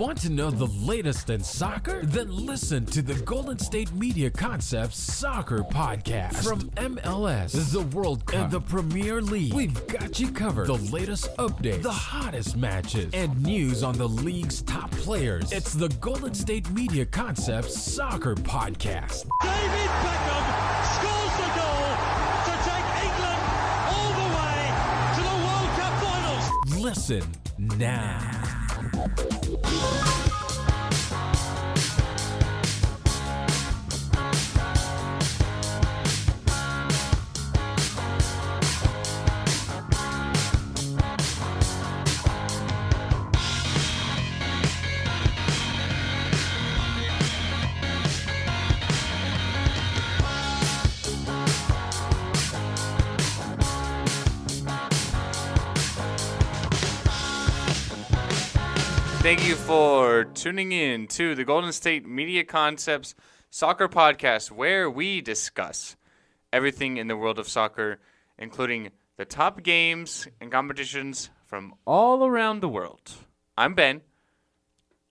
Want to know the latest in soccer? Then listen to the Golden State Media Concepts Soccer Podcast. From MLS, the World Cup, and the Premier League, we've got you covered. The latest updates, the hottest matches, and news on the league's top players. It's the Golden State Media Concepts Soccer Podcast. David Beckham scores the goal to take England all the way to the World Cup finals. Listen now. Thank you for tuning in to the Golden State Media Concepts Soccer Podcast, where we discuss everything in the world of soccer, including the top games and competitions from all around the world. I'm Ben.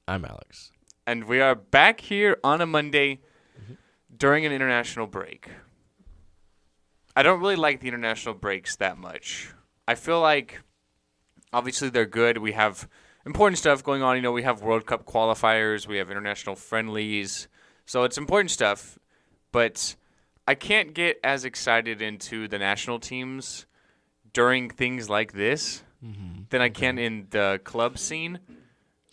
I'm Alex. And we are back here on a Monday during an international break. I don't really like the international breaks that much. I feel like, obviously, they're good. We have important stuff going on. You know, we have World Cup qualifiers. We have international friendlies. So it's important stuff. But I can't get as excited into the national teams during things like this than I can in the club scene.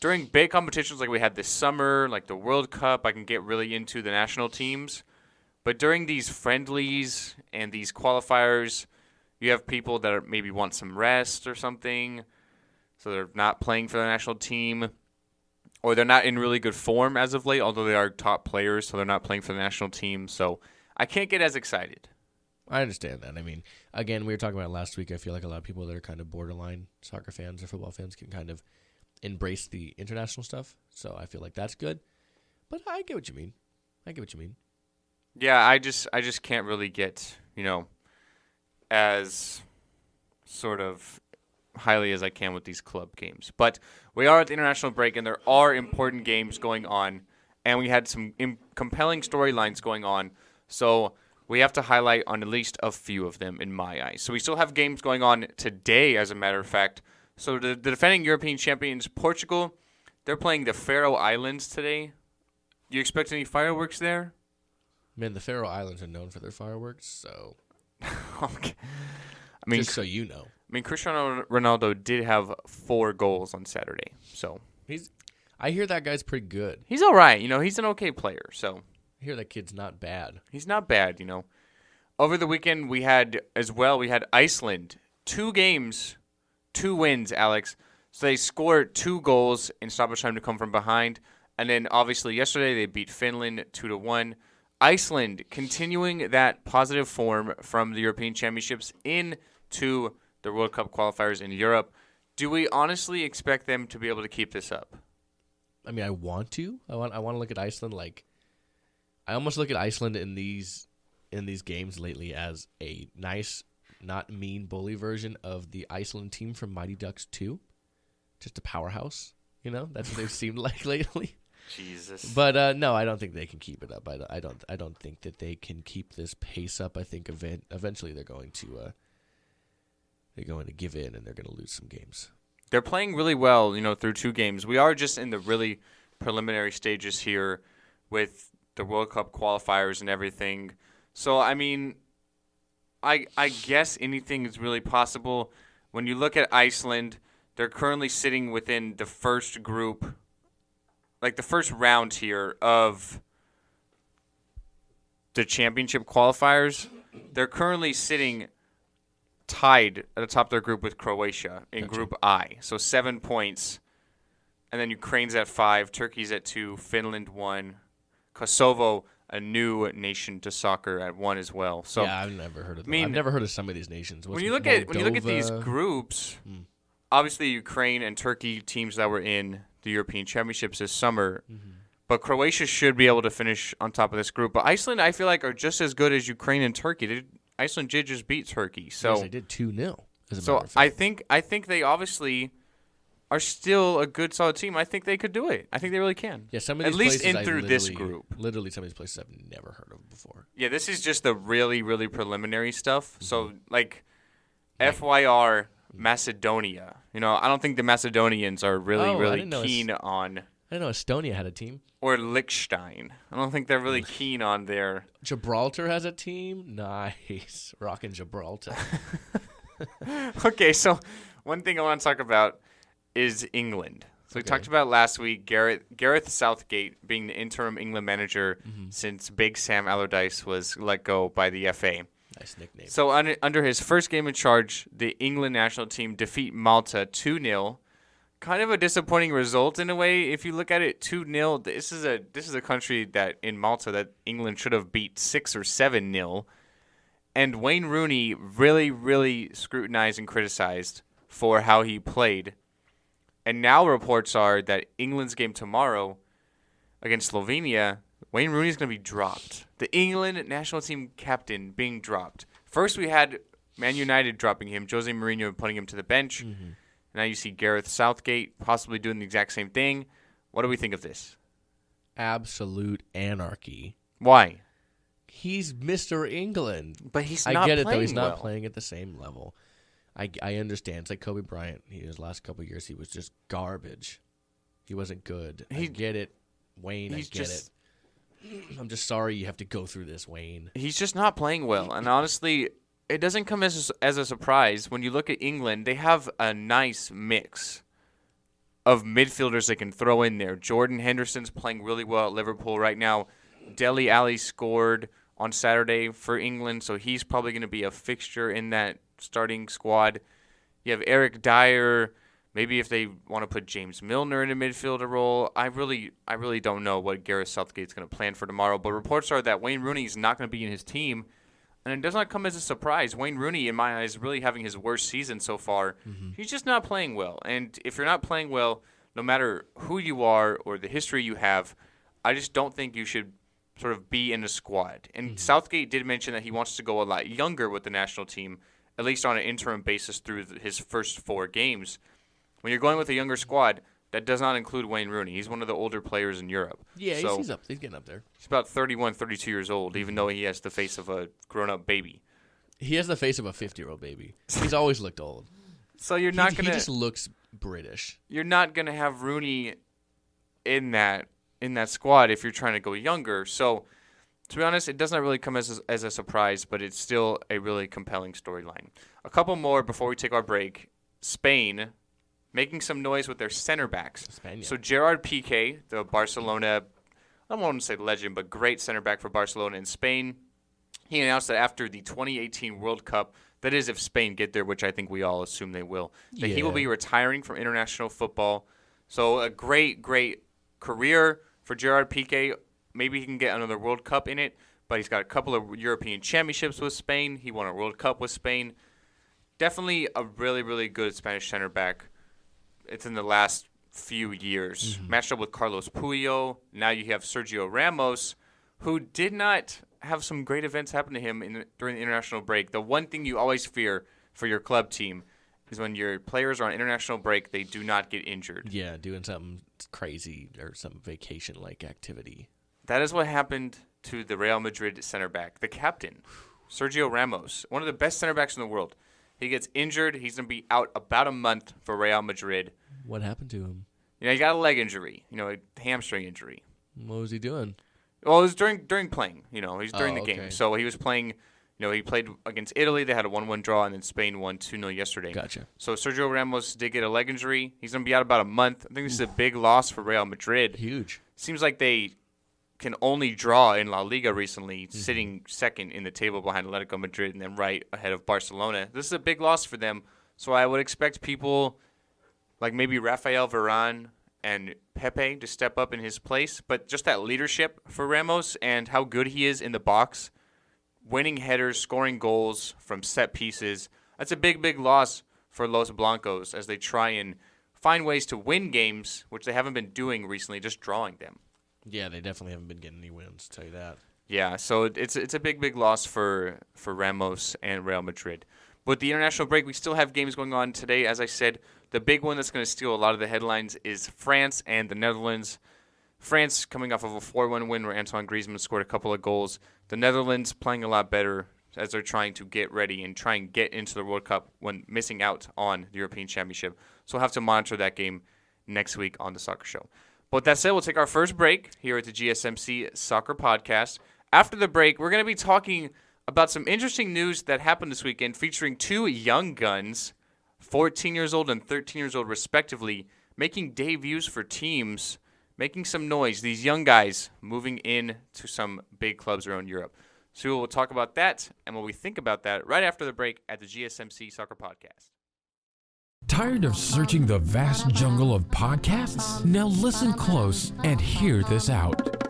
During big competitions like we had this summer, like the World Cup, I can get really into the national teams. But during these friendlies and these qualifiers, you have people that maybe want some rest or something. So they're not playing for the national team, or they're not in really good form as of late, although they are top players, so they're not playing for the national team. So I can't get as excited. I understand that. I mean, again, we were talking about it last week. I feel like a lot of people that are kind of borderline soccer fans or football fans can kind of embrace the international stuff. So I feel like that's good. But I get what you mean. Yeah, I just can't really get, as sort of highly as I can with these club games. But we are at the international break, and there are important games going on, and we had some compelling storylines going on. So we have to highlight on at least a few of them in my eyes. So we still have games going on today, as a matter of fact. So the defending European champions, Portugal, they're playing the Faroe Islands today. You expect any fireworks there? Man, the Faroe Islands are known for their fireworks, so okay. I mean, just so you know. I mean, Cristiano Ronaldo did have 4 goals on Saturday, so I hear that guy's pretty good. he's all right. He's an okay player, so I hear that kid's not bad. he's not bad. Over the weekend we had Iceland, 2 games, 2 wins, Alex. So they scored 2 goals in stoppage time to come from behind, and then obviously yesterday they beat Finland 2-1. Iceland continuing that positive form from the European Championships into the World Cup qualifiers in Europe. Do we honestly expect them to be able to keep this up? I mean, I want to. I want to look at Iceland like I almost look at Iceland in these games lately as a nice, not mean bully version of the Iceland team from Mighty Ducks 2. Just a powerhouse, That's what they've seemed like lately. Jesus. But no, I don't think they can keep it up. I don't think that they can keep this pace up. I think eventually they're going to give in and they're going to lose some games. They're playing really well, through 2 games. We are just in the really preliminary stages here with the World Cup qualifiers and everything. So, I mean, I guess anything is really possible. When you look at Iceland, they're currently sitting within the first group, like the first round here of the championship qualifiers. They're currently sitting tied at the top of their group with Croatia in Group I. So 7 points. And then Ukraine's at 5, Turkey's at 2, Finland 1, Kosovo, a new nation to soccer, at 1 as well. So yeah, I've never heard of them. I've never heard of some of these nations. When you look at these groups, obviously Ukraine and Turkey, teams that were in the European Championships this summer, but Croatia should be able to finish on top of this group. But Iceland, I feel like, are just as good as Ukraine and Turkey. Iceland did just beat Turkey, so yes, they did 2-0. So I think they obviously are still a good, solid team. I think they could do it. I think they really can. Yeah, some of at these least places in through this group. Literally, some of these places I've never heard of before. Yeah, this is just the really, really preliminary stuff. So, like, FYR, Macedonia. I don't think the Macedonians are really keen on. I didn't know Estonia had a team. Or Liechtenstein. I don't think they're really keen on their. Gibraltar has a team? Nice. Rockin' Gibraltar. Okay, so one thing I want to talk about is England. So we talked about last week Gareth Southgate being the interim England manager since Big Sam Allardyce was let go by the FA. Nice nickname. So under his first game in charge, the England national team defeat Malta 2-0. Kind of a disappointing result in a way. If you look at it, 2-0. This is a country that in Malta that England should have beat 6 or 7-0. And Wayne Rooney really, really scrutinized and criticized for how he played. And now reports are that England's game tomorrow against Slovenia, Wayne Rooney's going to be dropped. The England national team captain being dropped. First we had Man United dropping him, Jose Mourinho putting him to the bench. Now you see Gareth Southgate possibly doing the exact same thing. What do we think of this? Absolute anarchy. Why? He's Mr. England. But he's not I get playing it, though. He's well. not playing at the same level. I understand. It's like Kobe Bryant. His last couple of years, he was just garbage. He wasn't good. I get it. Wayne, I get it. I'm just sorry you have to go through this, Wayne. He's just not playing well. And honestly, it doesn't come as a surprise. When you look at England, they have a nice mix of midfielders they can throw in there. Jordan Henderson's playing really well at Liverpool right now. Dele Alli scored on Saturday for England, so he's probably going to be a fixture in that starting squad. You have Eric Dyer. Maybe if they want to put James Milner in a midfielder role. I really don't know what Gareth Southgate's going to plan for tomorrow. But reports are that Wayne Rooney is not going to be in his team. And it does not come as a surprise. Wayne Rooney, in my eyes, really having his worst season so far. He's just not playing well. And if you're not playing well, no matter who you are or the history you have, I just don't think you should sort of be in a squad. And Southgate did mention that he wants to go a lot younger with the national team, at least on an interim basis through his first 4 games. When you're going with a younger squad, that does not include Wayne Rooney. He's one of the older players in Europe. Yeah, so he's getting up there. He's about 31, 32 years old, even though he has the face of a grown-up baby. He has the face of a 50-year-old baby. He's always looked old. So you're not going to... He just looks British. You're not going to have Rooney in that squad if you're trying to go younger. So, to be honest, it does not really come as a surprise, but it's still a really compelling storyline. A couple more before we take our break. Spain making some noise with their center backs. Spaniard. So Gerard Piqué, the Barcelona, I don't want to say legend, but great center back for Barcelona in Spain, he announced that after the 2018 World Cup, that is if Spain get there, which I think we all assume they will, that he will be retiring from international football. So a great, great career for Gerard Piqué. Maybe he can get another World Cup in it, but he's got a couple of European championships with Spain. He won a World Cup with Spain. Definitely a really, really good Spanish center back. It's in the last few years. Matched up with Carlos Puyol. Now you have Sergio Ramos, who did not have some great events happen to him during the international break. The one thing you always fear for your club team is when your players are on international break, they do not get injured. Yeah, doing something crazy or some vacation-like activity. That is what happened to the Real Madrid center back, the captain, Sergio Ramos, one of the best center backs in the world. He gets injured. He's going to be out about a month for Real Madrid. What happened to him? He got a leg injury, a hamstring injury. What was he doing? Well, it was during playing. He's during the game. Okay. So he was playing. He played against Italy. They had a 1-1 draw, and then Spain won 2-0 yesterday. Gotcha. So Sergio Ramos did get a leg injury. He's going to be out about a month. I think this is a big loss for Real Madrid. Huge. Seems like they can only draw in La Liga recently, sitting second in the table behind Atletico Madrid and then right ahead of Barcelona. This is a big loss for them. So I would expect people like maybe Rafael Varane and Pepe to step up in his place. But just that leadership for Ramos and how good he is in the box, winning headers, scoring goals from set pieces, that's a big, big loss for Los Blancos as they try and find ways to win games, which they haven't been doing recently, just drawing them. Yeah, they definitely haven't been getting any wins, I'll tell you that. Yeah, so it's a big, big loss for Ramos and Real Madrid. With the international break, we still have games going on today. As I said, the big one that's going to steal a lot of the headlines is France and the Netherlands. France coming off of a 4-1 win where Antoine Griezmann scored a couple of goals. The Netherlands playing a lot better as they're trying to get ready and try and get into the World Cup when missing out on the European Championship. So we'll have to monitor that game next week on the Soccer Show. But with that said, we'll take our first break here at the GSMC Soccer Podcast. After the break, we're going to be talking about some interesting news that happened this weekend featuring two young guns, 14 years old and 13 years old respectively, making debuts for teams, making some noise. These young guys moving in to some big clubs around Europe. So we'll talk about that and what we think about that right after the break at the GSMC Soccer Podcast. Tired of searching the vast jungle of podcasts? Now listen close and hear this out.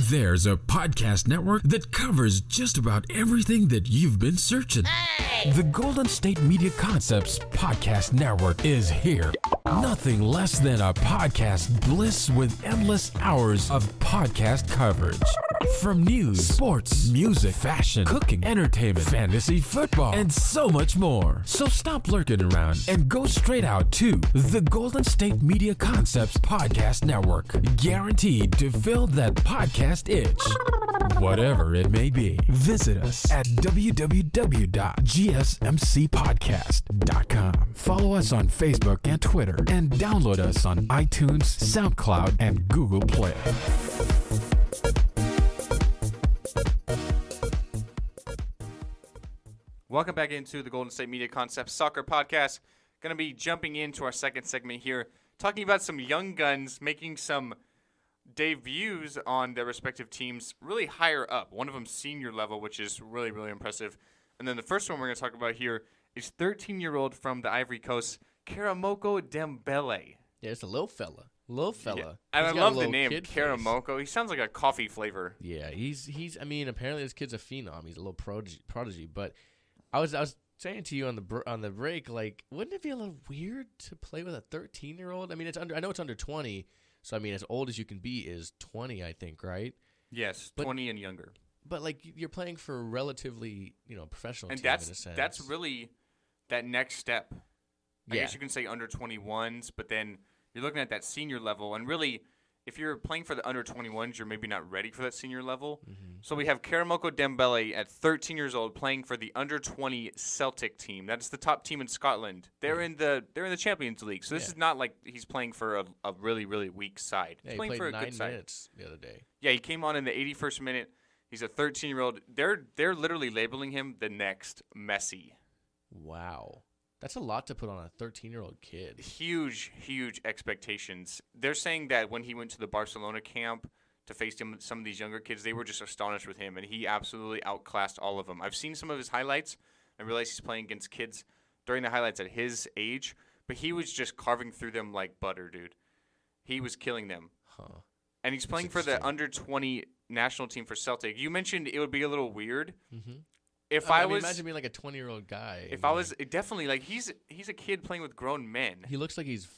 There's a podcast network that covers just about everything that you've been searching. Hey! The Golden State Media Concepts Podcast Network is here. Nothing less than a podcast bliss with endless hours of podcast coverage. From news, sports, music, fashion, cooking, entertainment, fantasy, football, and so much more. So stop lurking around and go straight out to the Golden State Media Concepts Podcast Network. Guaranteed to fill that podcast itch. Whatever it may be, visit us at www.gsmcpodcast.com. Follow us on Facebook and Twitter, and download us on iTunes, SoundCloud, and Google Play. Welcome back into the Golden State Media Concepts Soccer Podcast. Going to be jumping into our second segment here, talking about some young guns making some debuts on their respective teams really higher up. One of them senior level, which is really, really impressive. And then the first one we're going to talk about here is 13-year-old from the Ivory Coast, Karamoko Dembele. Yeah, it's a little fella. Little fella. Yeah. And I love the name, Karamoko. He sounds like a coffee flavor. Yeah, he's. I mean, apparently this kid's a phenom. He's a little prodigy. But I was saying to you on the break, like, wouldn't it be a little weird to play with a 13-year-old? I mean, I know it's under 20, so I mean, as old as you can be is 20, I think, right? Yes, 20 and younger. But like, you're playing for a relatively, professional and team in a sense. That's really that next step. I Yeah. guess you can say under 21s, but then you're looking at that senior level, and really, if you're playing for the under 21s, you're maybe not ready for that senior level. Mm-hmm. So we have Karamoko Dembele at 13 years old playing for the under 20 Celtic team. That's the top team in Scotland. They're in the Champions League. So this is not like he's playing for a really, really weak side. Yeah, He's playing he for played a good 9 side. minutes the other day. Yeah, he came on in the 81st minute. He's a 13-year-old. They're literally labeling him the next Messi. Wow. That's a lot to put on a 13-year-old kid. Huge, huge expectations. They're saying that when he went to the Barcelona camp to face some of these younger kids, they were just astonished with him, and he absolutely outclassed all of them. I've seen some of his highlights and realized he's playing against kids during the highlights at his age, but he was just carving through them like butter, dude. He was killing them. Huh. And he's playing for the under 20 national team for Celtic. You mentioned it would be a little weird. Mm-hmm. If I was mean, imagine being like a 20-year-old guy. If I was definitely like he's a kid playing with grown men. He looks like he's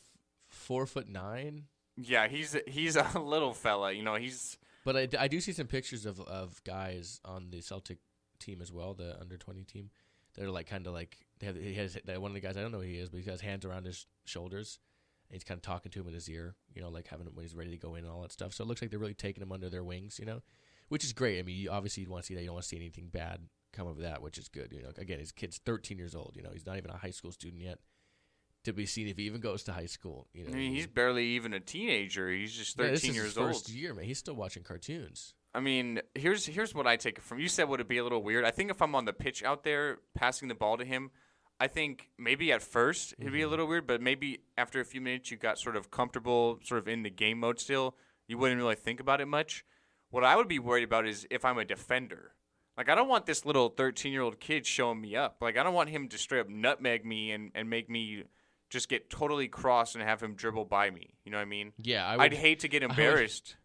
4'9". Yeah, he's a little fella. He's. But I do see some pictures of guys on the Celtic team as well, the under 20 team. They're like kind of like he has one of the guys, I don't know who he is, but he has hands around his shoulders. And he's kind of talking to him in his ear, like having him when he's ready to go in and all that stuff. So it looks like they're really taking him under their wings, which is great. I mean, obviously you'd want to see that. You don't want to see anything bad come of that, which is good. Again, his kid's 13 years old. He's not even a high school student yet. To be seen if he even goes to high school. I mean, he's barely even a teenager. He's just 13 this is years his old. first year, man. He's still watching cartoons. I mean, here's what I take from you. Said would it be a little weird? I think if I'm on the pitch out there passing the ball to him, I think maybe at first it'd be a little weird, but maybe after a few minutes you got sort of comfortable, sort of in the game mode still, you wouldn't really think about it much. What I would be worried about is if I'm a defender. Like, I don't want this little 13-year-old kid showing me up. Like, I don't want him to straight up nutmeg me and make me just get totally cross and have him dribble by me. You know what I mean? Yeah. I'd hate to get embarrassed.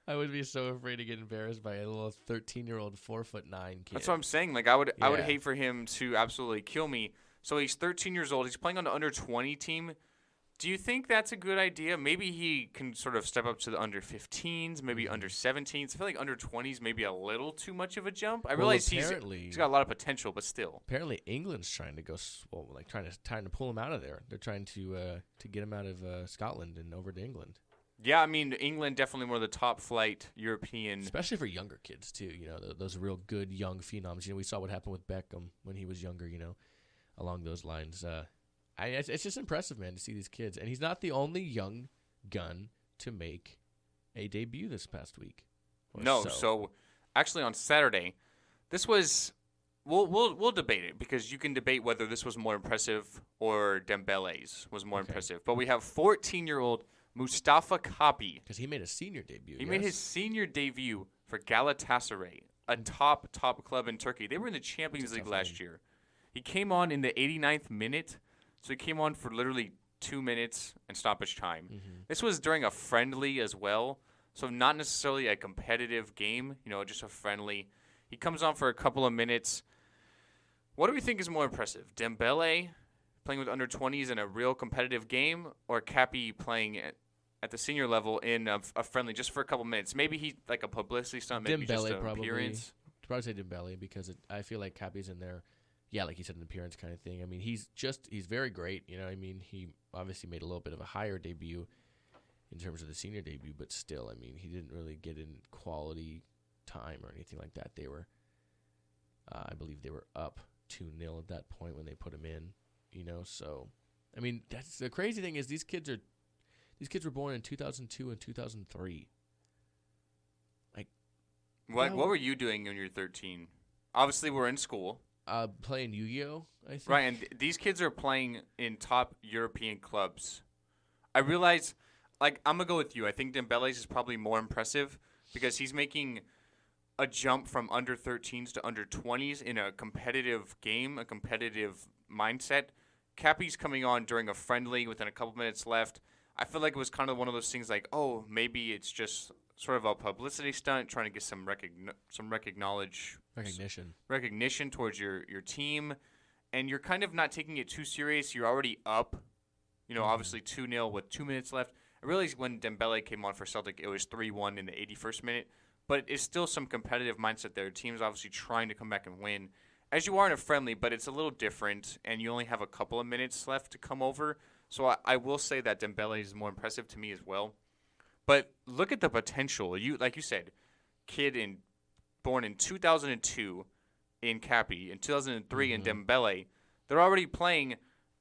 I would be so afraid to get embarrassed by a little 13-year-old 4'9" kid. That's what I'm saying. Like, I would hate for him to absolutely kill me. So he's 13 years old. He's playing on the under 20 team. Do you think that's a good idea? Maybe he can sort of step up to the under 15s, maybe under 17s. I feel like under 20s maybe a little too much of a jump. I realize he's got a lot of potential, but still. Apparently, England's trying to go, trying to pull him out of there. They're trying to get him out of Scotland and over to England. Yeah, I mean, England definitely one of the top flight European. Especially for younger kids, too. Those real good young phenoms. We saw what happened with Beckham when he was younger, along those lines. It's just impressive, man, to see these kids. And he's not the only young gun to make a debut this past week. So actually on Saturday, this was we'll debate it because you can debate whether this was more impressive or Dembele's was more impressive. But we have 14-year-old Mustafa Kapi. Because he made a senior debut. He made his senior debut for Galatasaray, a top club in Turkey. They were in the Champions League last year. He came on in the 89th minute. So he came on for literally 2 minutes and stoppage time. Mm-hmm. This was during a friendly as well, so not necessarily a competitive game, just a friendly. He comes on for a couple of minutes. What do we think is more impressive? Dembele playing with under 20s in a real competitive game, or Kapi playing at the senior level in a friendly just for a couple minutes? Maybe he like a publicity stunt, maybe just an appearance. I'd probably say Dembele because I feel like Kapi's in there. Yeah, like you said, an appearance kind of thing. I mean, he's very great. He obviously made a little bit of a higher debut in terms of the senior debut, but still, he didn't really get in quality time or anything like that. They were, I believe they were up 2-0 at that point when they put him in, so, that's the crazy thing is these kids were born in 2002 and 2003. What were you doing when you were 13? Obviously, we're in school. Playing Yu-Gi-Oh, I think. Right, and these kids are playing in top European clubs. I realize, I'm going to go with you. I think Dembele's is probably more impressive because he's making a jump from under 13s to under 20s in a competitive game, a competitive mindset. Kapi's coming on during a friendly within a couple minutes left. I feel like it was kind of one of those things maybe it's just sort of a publicity stunt, trying to get some recognition towards your team, and you're kind of not taking it too serious. You're already up, obviously 2-0 with 2 minutes left. I realized when Dembele came on for Celtic, it was 3-1 in the 81st minute, but it's still some competitive mindset there. Team's obviously trying to come back and win, as you are in a friendly, but it's a little different, and you only have a couple of minutes left to come over. So I will say that Dembele is more impressive to me as well. But look at the potential. Like you said, born in 2002 in Kapi, in 2003 in Dembele. They're already playing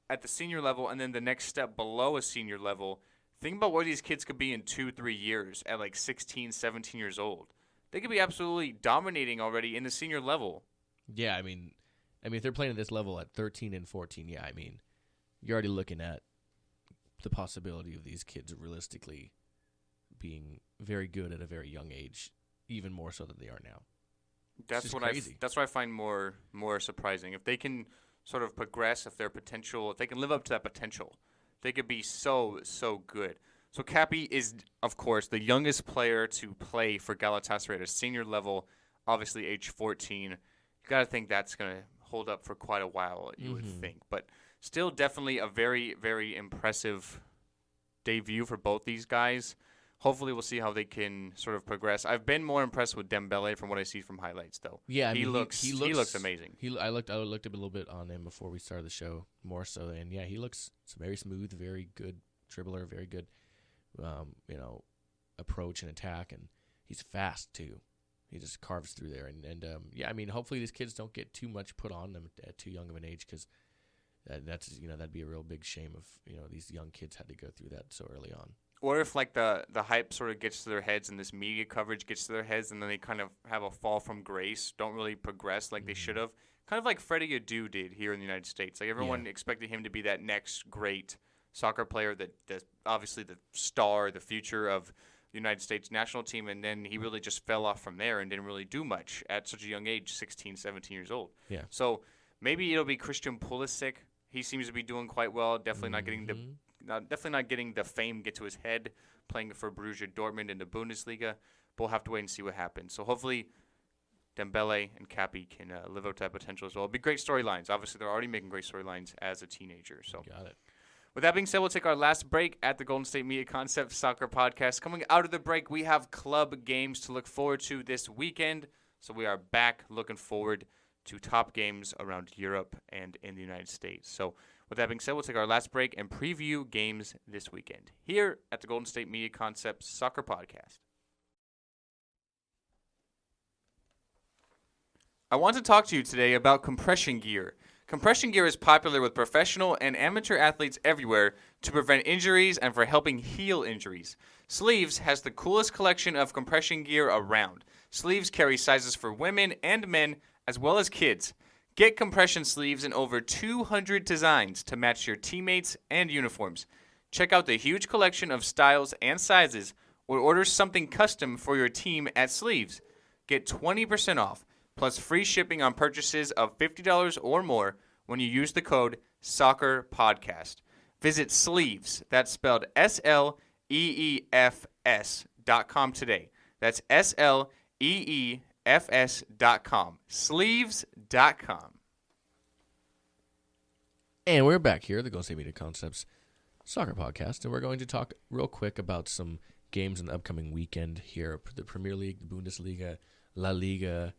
at the senior level and then the next step below a senior level. Think about where these kids could be in 2-3 years at 16, 17 years old. They could be absolutely dominating already in the senior level. Yeah, if they're playing at this level at 13 and 14, you're already looking at the possibility of these kids realistically being very good at a very young age, even more so than they are now. That's what I find more surprising. If they can sort of progress, if they can live up to that potential, they could be so good. So Kapi is, of course, the youngest player to play for Galatasaray at a senior level, obviously age 14. You got to think that's going to hold up for quite a while, you would think. But still definitely a very, very impressive debut for both these guys. Hopefully we'll see how they can sort of progress. I've been more impressed with Dembele from what I see from highlights, though. Yeah, he looks amazing. I looked up a little bit on him before we started the show, more so, and he looks very smooth, very good dribbler, very good, approach and attack, and he's fast too. He just carves through there, and hopefully these kids don't get too much put on them at too young of an age, because that'd be a real big shame if these young kids had to go through that so early on. Or if the hype sort of gets to their heads and this media coverage gets to their heads and then they kind of have a fall from grace, don't really progress like they should have. Kind of like Freddie Adu did here in the United States. Like everyone expected him to be that next great soccer player, that obviously the star, the future of the United States national team, and then he really just fell off from there and didn't really do much at such a young age, 16, 17 years old. Yeah. So maybe it'll be Christian Pulisic. He seems to be doing quite well. Definitely not getting the fame get to his head, playing for Borussia Dortmund in the Bundesliga. But we'll have to wait and see what happens. So hopefully Dembele and Kapi can live up to that potential as well. It'll be great storylines. Obviously, they're already making great storylines as a teenager. So got it. With that being said, we'll take our last break at the Golden State Media Concept Soccer Podcast. Coming out of the break, we have club games to look forward to this weekend. So we are back looking forward to top games around Europe and in the United States. So with that being said, we'll take our last break and preview games this weekend here at the Golden State Media Concept Soccer Podcast. I want to talk to you today about compression gear. Compression gear is popular with professional and amateur athletes everywhere to prevent injuries and for helping heal injuries. Sleeves has the coolest collection of compression gear around. Sleeves carry sizes for women and men as well as kids. Get compression sleeves in over 200 designs to match your teammates and uniforms. Check out the huge collection of styles and sizes or order something custom for your team at Sleeves. Get 20% off. Plus free shipping on purchases of $50 or more when you use the code SOCCERPODCAST. Visit Sleeves, that's spelled SLEEFS.com today. That's SLEEFS.com. Sleeves.com. And we're back here at the Golden State Media Concepts Soccer Podcast, and we're going to talk real quick about some games in the upcoming weekend here. The Premier League, the Bundesliga, La Liga,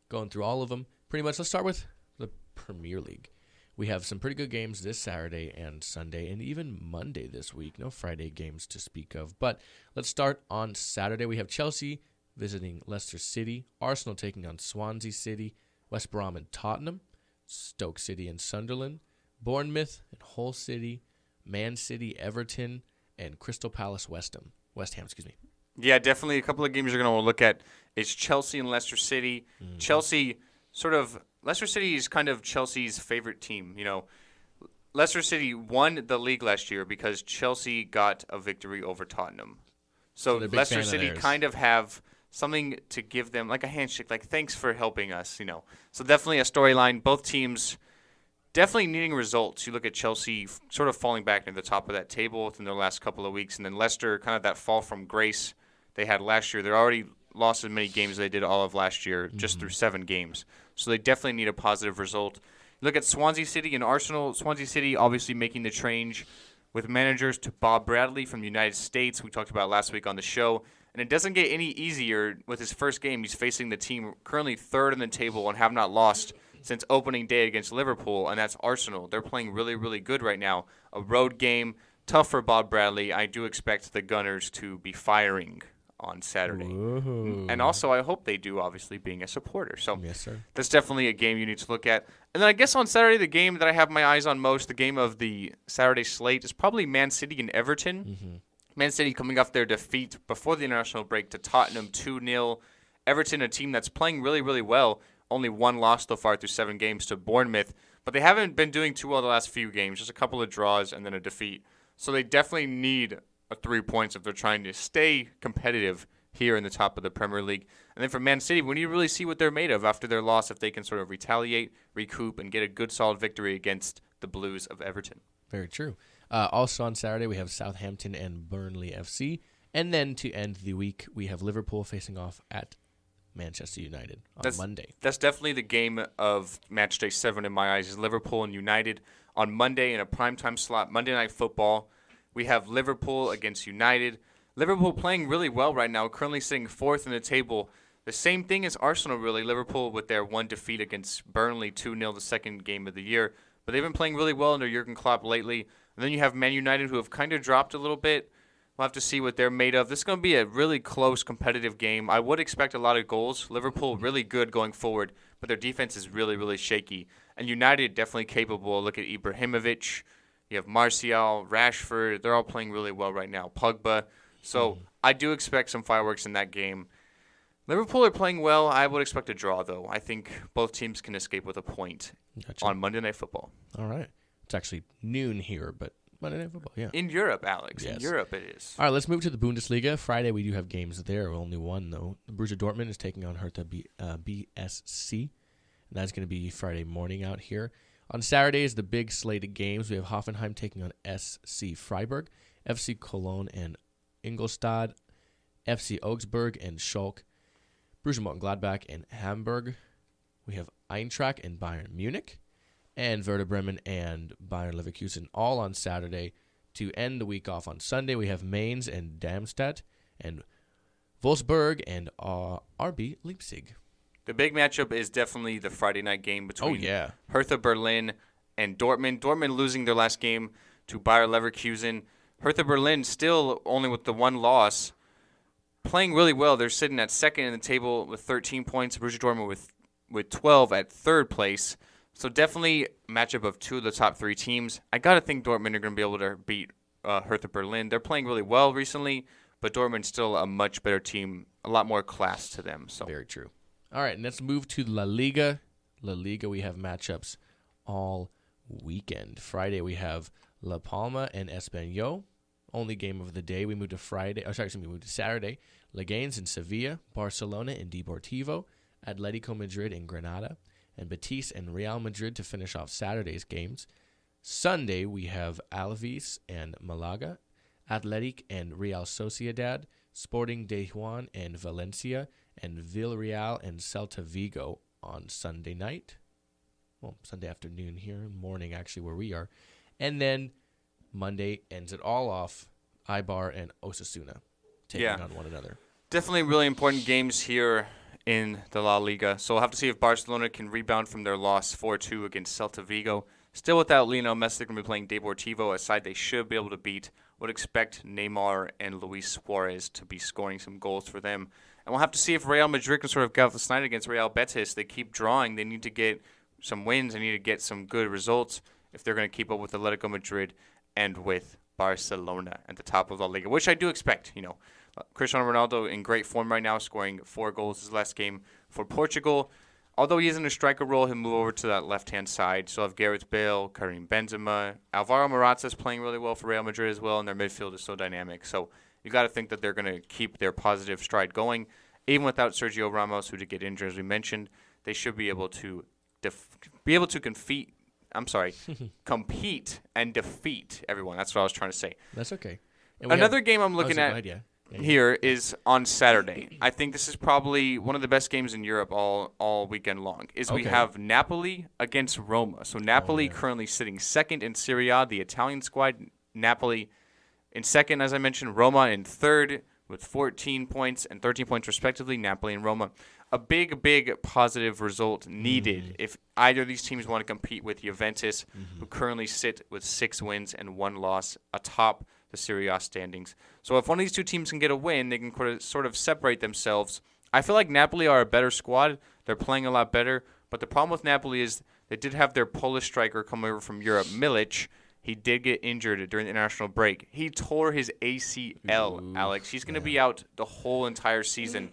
going through all of them. Pretty much, let's start with the Premier League. We have some pretty good games this Saturday and Sunday, and even Monday this week. No Friday games to speak of. But let's start on Saturday. We have Chelsea visiting Leicester City, Arsenal taking on Swansea City, West Brom and Tottenham, Stoke City and Sunderland, Bournemouth and Hull City, Man City, Everton, and Crystal Palace West Ham. Yeah, definitely a couple of games you're going to want to look at is Chelsea and Leicester City. Mm-hmm. Leicester City is kind of Chelsea's favorite team. You know, Leicester City won the league last year because Chelsea got a victory over Tottenham. So Leicester City kind of have something to give them, like a handshake, like thanks for helping us, you know. So definitely a storyline. Both teams definitely needing results. You look at Chelsea sort of falling back near the top of that table within their last couple of weeks, and then Leicester kind of that fall from grace they had last year. They're already lost as many games as they did all of last year, just through 7 games. So they definitely need a positive result. You look at Swansea City and Arsenal. Swansea City obviously making the change with managers to Bob Bradley from the United States. We talked about last week on the show. And it doesn't get any easier with his first game. He's facing the team currently third in the table and have not lost since opening day against Liverpool, and that's Arsenal. They're playing really, really good right now. A road game, tough for Bob Bradley. I do expect the Gunners to be firing on Saturday. Whoa. And also I hope they do, obviously, being a supporter. So yes, sir. That's definitely a game you need to look at. And then I guess on Saturday, the game that I have my eyes on most, the game of the Saturday slate, is probably Man City and Everton. Mm-hmm. Man City coming off their defeat before the international break to Tottenham 2-0. Everton, a team that's playing really, really well. Only one loss so far through 7 games to Bournemouth. But they haven't been doing too well the last few games. Just a couple of draws and then a defeat. So they definitely need 3 points if they're trying to stay competitive here in the top of the Premier League. And then for Man City, we need to really see what they're made of after their loss, if they can sort of retaliate, recoup, and get a good solid victory against the Blues of Everton. Very true. Also on Saturday, we have Southampton and Burnley FC. And then to end the week, we have Liverpool facing off at Manchester United on Monday. That's definitely the game of match day 7 in my eyes, is Liverpool and United on Monday in a primetime slot, Monday Night Football. We have Liverpool against United. Liverpool playing really well right now, currently sitting 4th in the table. The same thing as Arsenal, really. Liverpool with their one defeat against Burnley, 2-0, the second game of the year. But they've been playing really well under Jurgen Klopp lately. And then you have Man United, who have kind of dropped a little bit. We'll have to see what they're made of. This is going to be a really close, competitive game. I would expect a lot of goals. Liverpool really good going forward, but their defense is really, really shaky. And United definitely capable. Look at Ibrahimovic. You have Martial, Rashford. They're all playing really well right now. Pogba. So I do expect some fireworks in that game. Liverpool are playing well. I would expect a draw, though. I think both teams can escape with a point on Monday Night Football. All right. It's actually noon here, but Monday Night Football, yeah. In Europe, Alex. Yes. In Europe it is. All right, let's move to the Bundesliga. Friday, we do have games there. Only one, though. Borussia Dortmund is taking on Hertha BSC. And that's going to be Friday morning out here. On Saturday is the big slate of games. We have Hoffenheim taking on SC Freiburg, FC Cologne and Ingolstadt, FC Augsburg and Schalke, Borussia Mönchengladbach and Hamburg. We have Eintracht and Bayern Munich, and Werder Bremen and Bayern Leverkusen all on Saturday. To end the week off on Sunday, we have Mainz and Darmstadt, and Wolfsburg and RB Leipzig. The big matchup is definitely the Friday night game between Hertha Berlin and Dortmund. Dortmund losing their last game to Bayer Leverkusen. Hertha Berlin still only with the one loss, playing really well. They're sitting at second in the table with 13 points. Borussia Dortmund with 12 at third place. So definitely a matchup of two of the top three teams. I got to think Dortmund are going to be able to beat Hertha Berlin. They're playing really well recently, but Dortmund's still a much better team, a lot more class to them. So very true. All right, and let's move to La Liga. La Liga, we have matchups all weekend. Friday, we have La Palma and Espanyol. Only game of the day. We move to we move to Saturday. Leganés and Sevilla, Barcelona and Deportivo, Atletico Madrid and Granada, and Betis and Real Madrid to finish off Saturday's games. Sunday, we have Alaves and Malaga, Athletic and Real Sociedad, Sporting de Juan and Valencia, and Villarreal and Celta Vigo on Sunday night. Well, Sunday afternoon here, morning actually where we are. And then Monday ends it all off, Eibar and Osasuna taking on one another. Definitely really important games here in the La Liga. So we'll have to see if Barcelona can rebound from their loss 4-2 against Celta Vigo. Still without Lionel Messi, they're going to be playing Deportivo, a side they should be able to beat. Would expect Neymar and Luis Suarez to be scoring some goals for them. And we'll have to see if Real Madrid can sort of get off the snide against Real Betis. They keep drawing. They need to get some wins. They need to get some good results if they're going to keep up with Atletico Madrid and with Barcelona at the top of La Liga, which I do expect. Cristiano Ronaldo in great form right now, scoring 4 goals his last game for Portugal. Although he is in a striker role, he'll move over to that left-hand side. So have Gareth Bale, Karim Benzema. Alvaro Morata is playing really well for Real Madrid as well, and their midfield is so dynamic. So you got to think that they're going to keep their positive stride going. Even without Sergio Ramos, who did get injured, as we mentioned, they should be able to compete and defeat everyone. That's what I was trying to say. That's okay. Another game I'm looking at here is on Saturday. I think this is probably one of the best games in Europe all weekend long. We have Napoli against Roma. So Napoli currently sitting second in Serie A, the Italian squad. Napoli in second, as I mentioned. Roma in third with 14 points and 13 points respectively. Napoli and Roma. A big positive result needed if either of these teams want to compete with Juventus, who currently sit with 6 wins and 1 loss atop the Serie A standings. So if one of these two teams can get a win, they can sort of separate themselves. I feel like Napoli are a better squad. They're playing a lot better. But the problem with Napoli is they did have their Polish striker come over from Europe, Milic. He did get injured during the international break. He tore his ACL, Alex. He's going to be out the whole entire season.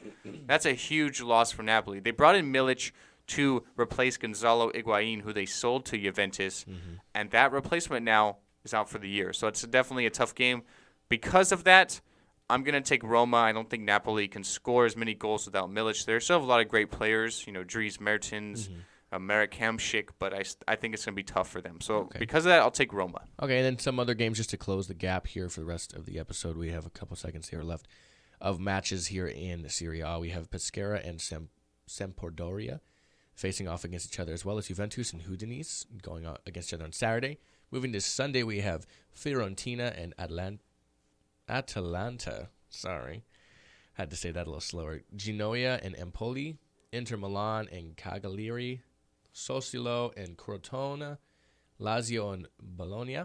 That's a huge loss for Napoli. They brought in Milic to replace Gonzalo Higuain, who they sold to Juventus. And that replacement now is out for the year. So it's definitely a tough game. Because of that, I'm going to take Roma. I don't think Napoli can score as many goals without Milic. They still have a lot of great players, Dries Mertens, Marek Hamšík, but I think it's going to be tough for them. So because of that, I'll take Roma. Okay, and then some other games just to close the gap here for the rest of the episode. We have a couple seconds here left of matches here in Serie A. We have Pescara and Sampdoria facing off against each other, as well as Juventus and Udinese going against each other on Saturday. Moving to Sunday, we have Fiorentina and Atalanta. Sorry. Had to say that a little slower. Genoa and Empoli. Inter Milan and Cagliari. Sassuolo and Crotone. Lazio and Bologna.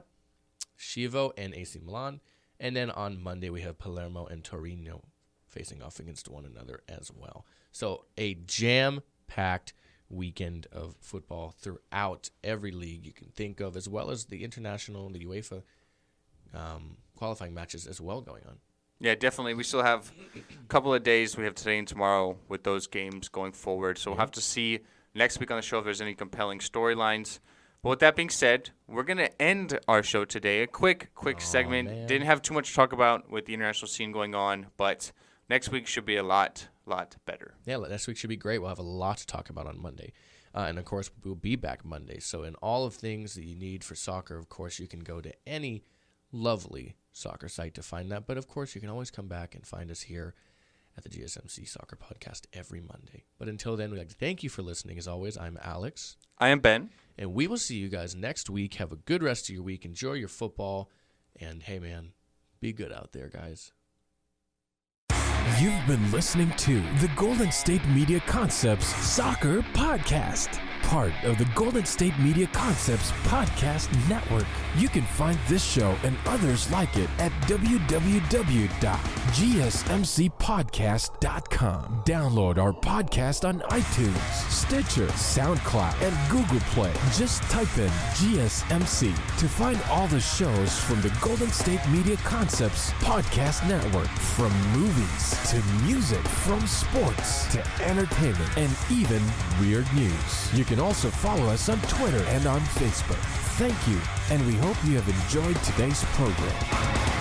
Chievo and AC Milan. And then on Monday, we have Palermo and Torino facing off against one another as well. So a jam-packed weekend of football throughout every league you can think of, as well as the international and the UEFA qualifying matches as well going on. Yeah, definitely. We still have a couple of days. We have today and tomorrow with those games going forward. So we'll have to see next week on the show if there's any compelling storylines. But with that being said, we're going to end our show today. A quick segment. Man. Didn't have too much to talk about with the international scene going on, but next week should be a lot better. Yeah, next week should be great. We'll have a lot to talk about on Monday. And, of course, we'll be back Monday. So in all of things that you need for soccer, of course, you can go to any lovely soccer site to find that. But, of course, you can always come back and find us here at the GSMC Soccer Podcast every Monday. But until then, we'd like to thank you for listening. As always, I'm Alex. I am Ben. And we will see you guys next week. Have a good rest of your week. Enjoy your football. And hey, man, be good out there, guys. You've been listening to the Golden State Media Concepts Soccer Podcast, part of the Golden State Media Concepts Podcast Network. You can find this show and others like it at www.gsmcpodcast.com. Download our podcast on iTunes, Stitcher, SoundCloud, and Google Play. Just type in GSMC to find all the shows from the Golden State Media Concepts Podcast Network, from movies to music, from sports to entertainment, and even weird news. You can also follow us on Twitter and on Facebook. Thank you, and we hope you have enjoyed today's program.